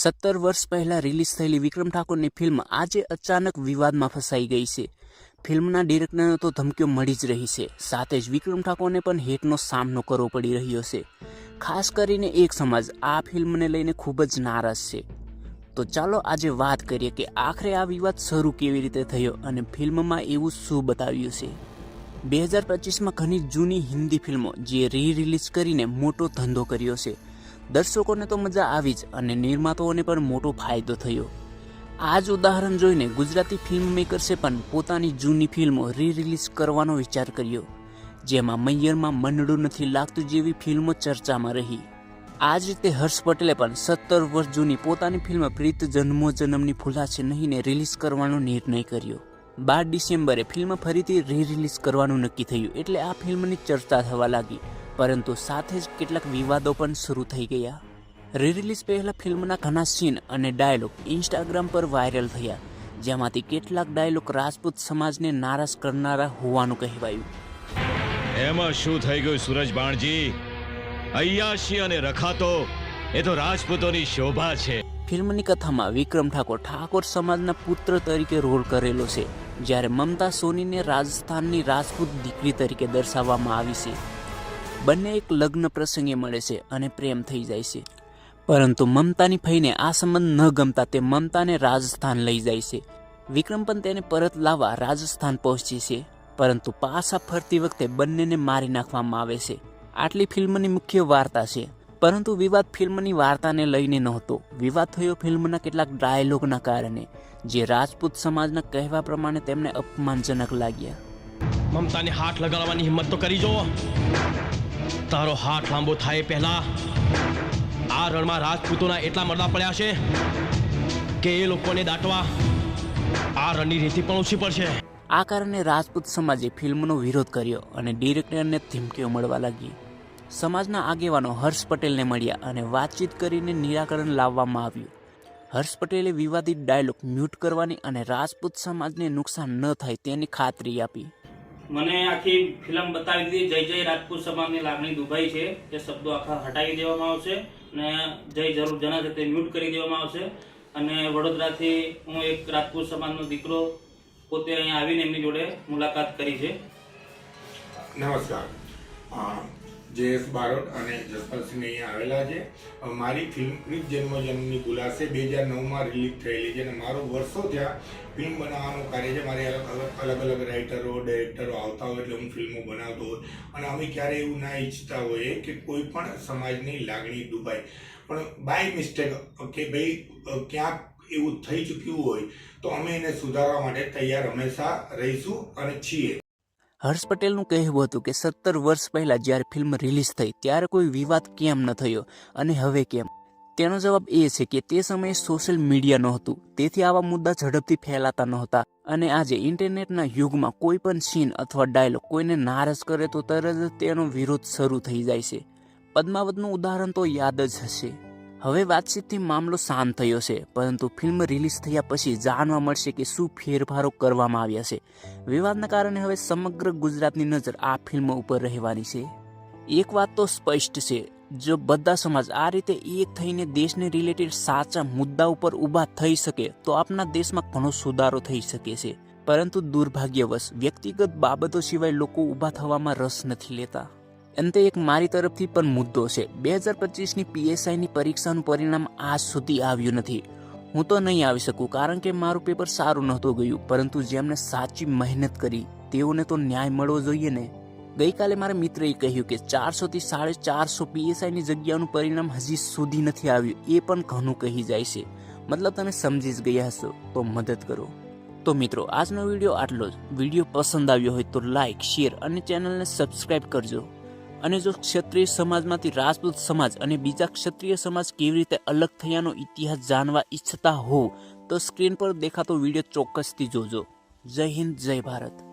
17 વર્ષ પહેલા રિલીઝ થયેલી વિક્રમ ઠાકોરની ફિલ્મ આજે અચાનક વિવાદમાં ફસાઈ ગઈ છે। ફિલ્મના ડિરેક્ટરને તો ધમકીઓ મળી જ રહી છે, સાથે જ વિક્રમ ઠાકોરને પણ હેટનો સામનો કરવો પડી રહ્યો છે। ખાસ કરીને એક સમાજ આ ફિલ્મને લઈને ખૂબ જ નારાજ છે। તો ચાલો આજે વાત કરીએ કે આખરે આ વિવાદ શરૂ કેવી રીતે થયો અને ફિલ્મમાં એવું શું બતાવ્યું છે। 2025માં ઘણી જૂની હિન્દી ફિલ્મો જે રિલીઝ કરીને મોટો ધંધો કર્યો છે। દર્શકોને તો મજા આવી જ અને નિર્માતાઓને પણ મોટો ફાયદો થયો। આ જ ઉદાહરણ જોઈને ગુજરાતી ફિલ્મ મેકર્સે પણ પોતાની જૂની ફિલ્મો રિલીઝ કરવાનો વિચાર કર્યો, જેમાં મૈયરમાં મનડું નથી લાગતું જેવી ફિલ્મો ચર્ચામાં રહી। આ જ રીતે હર્ષ પટેલે પણ 17 વર્ષ જૂની પોતાની ફિલ્મ પ્રીત જન્મો જન્મની ભૂલાશે નહીંને રિલીઝ કરવાનો નિર્ણય કર્યો। 12 ડિસેમ્બરે ફિલ્મ ફરીથી રિલીઝ કરવાનું નક્કી થયું, એટલે આ ફિલ્મની ચર્ચા થવા લાગી, પરંતુ સાથે જ કેટલાક વિવાદો પણ શરૂ થઈ ગયા। રિલીઝ પહેલા ફિલ્મના ઘણા સીન અને ડાયલોગ ઇન્સ્ટાગ્રામ પર વાયરલ થયા, જેમાંથી કેટલાક ડાયલોગ રાજપૂત સમાજને નારાજ કરનારા હોવાનું કહેવાયું। એમાં શું થઈ ગયું સુરજબાણજી? અય્યાશી અને રખાતો એ તો રાજપૂતોની શોભા છે। ફિલ્મની કથામાં વિક્રમ ઠાકોર સમાજના પુત્ર તરીકે રોલ કરેલો છે, જ્યારે મમતા સોનીને રાજસ્થાનની રાજપૂત દીકરી તરીકે દર્શાવવામાં આવી છે। બંને એક લગ્ન પ્રસંગે મળે છે અને પ્રેમ થઈ જાય છે, પરંતુ મમતાની ફઈને આ સંબંધ ન ગમતા તે મમતાને રાજસ્થાન લઈ જાય છે। વિક્રમ પણ તેને પરત લાવવા રાજસ્થાન પહોંચે છે, પરંતુ પાછા ફરતી વખતે બંનેને મારી નાખવામાં આવે છે। આટલી ફિલ્મની મુખ્ય વાર્તા છે, પરંતુ વિવાદ ફિલ્મની વાર્તાને લઈને નહોતો। વિવાદ થયો ફિલ્મના કેટલાક ડાયલોગના કારણે, જે રાજપૂત સમાજના કહેવા પ્રમાણે તેમને અપમાનજનક લાગ્યા। મમતાને હાથ લગાડવાની હિંમત તો કરી જો। તારો હાથ લાંબો થાય પહેલા આ રણમાં રાજપૂતોના એટલા મરડા પડ્યા છે કે એ લોકોને દાટવા આ રણની રીતિ પણ ઓછી પડશે। આ કારણે રાજપૂત સમાજે ફિલ્મનો વિરોધ કર્યો અને ડિરેક્ટરને ધમકીઓ મળવા લાગી। સમાજના આગેવાનો હર્ષ પટેલને મળ્યા અને વાતચીત કરીને નિરાકરણ લાવવામાં આવ્યું। હર્ષ પટેલે વિવાદિત ડાયલોગ મ્યુટ કરવાની અને રાજપૂત સમાજને નુકસાન ન થાય તેની ખાતરી આપી। મને આખી ફિલ્મ બતાવી દીધી, જય જય રાજપૂત સમાજની લાગણી દુભાઈ છે તે શબ્દો આખા હટાવી દેવામાં આવશે અને જય જરૂર જના છે તે મ્યુટ કરી દેવામાં આવશે। અને વડોદરાથી હું એક રાજપૂત સમાજનો દીકરો પોતે અહીંયા આવીને એમની જોડે મુલાકાત કરી છે। નમસ્કાર, જયેશ બારોટ અને જસપાલસિંહ અહીંયા આવેલા છે। મારી ફિલ્મ પ્રીત જન્મની ભૂલાશે 2009માં રિલીઝ થયેલી છે અને મારું વર્ષો ત્યાં ફિલ્મ બનાવવાનું કાર્ય છે। મારે અલગ અલગ રાઇટરો ડાયરેક્ટરો આવતા હોય એટલે હું ફિલ્મો બનાવતો હોય અને અમે ક્યારેય એવું ના ઈચ્છતા હોઈએ કે કોઈ પણ સમાજની લાગણી ડૂબાય, પણ બાય મિસ્ટેક કે ભાઈ ક્યાંક એવું થઈ ચૂક્યું હોય તો અમે એને સુધારવા માટે તૈયાર હંમેશા રહીશું અને છીએ। હર્ષ પટેલનું કહેવું હતું કે 17 વર્ષ પહેલા જ્યારે ફિલ્મ રિલીઝ થઈ ત્યારે કોઈ વિવાદ કેમ ન થયો અને હવે કેમ? તેનો જવાબ એ છે કે તે સમયે સોશિયલ મીડિયા નહોતું, તેથી આવા મુદ્દા ઝડપથી ફેલાતા નહોતા અને આજે ઇન્ટરનેટના યુગમાં કોઈ પણ સીન અથવા ડાયલોગ કોઈને નારાજ કરે તો તરત જ તેનો વિરોધ શરૂ થઈ જાય છે। પદ્માવતનું ઉદાહરણ તો યાદ જ હશે। હવે વાતચીતથી મામલો શાંત થયો છે, પરંતુ ફિલ્મ રિલીઝ થયા પછી જાણવા મળશે કે શું ફેરફારો કરવામાં આવ્યા છે। વિવાદના કારણે હવે સમગ્ર ગુજરાતની નજર આ ફિલ્મ ઉપર રહેવાની છે। એક વાત તો સ્પષ્ટ છે, જો બધા સમાજ આ રીતે એક થઈને દેશને રિલેટેડ સાચા મુદ્દા ઉપર ઊભા થઈ શકે તો આપણા દેશમાં ઘણો સુધારો થઈ શકે છે, પરંતુ દુર્ભાગ્યવશ વ્યક્તિગત બાબતો સિવાય લોકો ઊભા થવામાં રસ નથી લેતા। અંતે એક મારી તરફથી પણ મુદ્દો છે, 2025ની PSIની પરીક્ષાનું પરિણામ આજ સુધી આવ્યું નથી। હું તો નહીં આવી શકું કારણ કે મારું પેપર સારું નહોતું ગયું, પરંતુ જેમને સાચી મહેનત કરી તેઓને તો ન્યાય મળવો જોઈએ ને। ગઈકાલે મારા મિત્રએ કહ્યું કે 400થી 450 PSIની જગ્યાનું પરિણામ હજી સુધી નથી આવ્યું, એ પણ ઘણું કહી જાય છે। મતલબ તમે સમજી જ ગયા હશો, તો મદદ કરો। તો મિત્રો, આજનો વિડીયો આટલો જ। વિડીયો પસંદ આવ્યો હોય તો લાઇક, શેર અને ચેનલને સબસ્ક્રાઈબ કરજો। અને જો ક્ષત્રિય સમાજમાંથી રાજપૂત સમાજ અને બીજા ક્ષત્રિય સમાજ કેવી રીતે અલગ થયાનો ઇતિહાસ જાણવા ઈચ્છતા હો તો સ્ક્રીન પર દેખાતો વિડીયો ચોક્કસથી જોજો। જય હિન્દ, જય ભારત।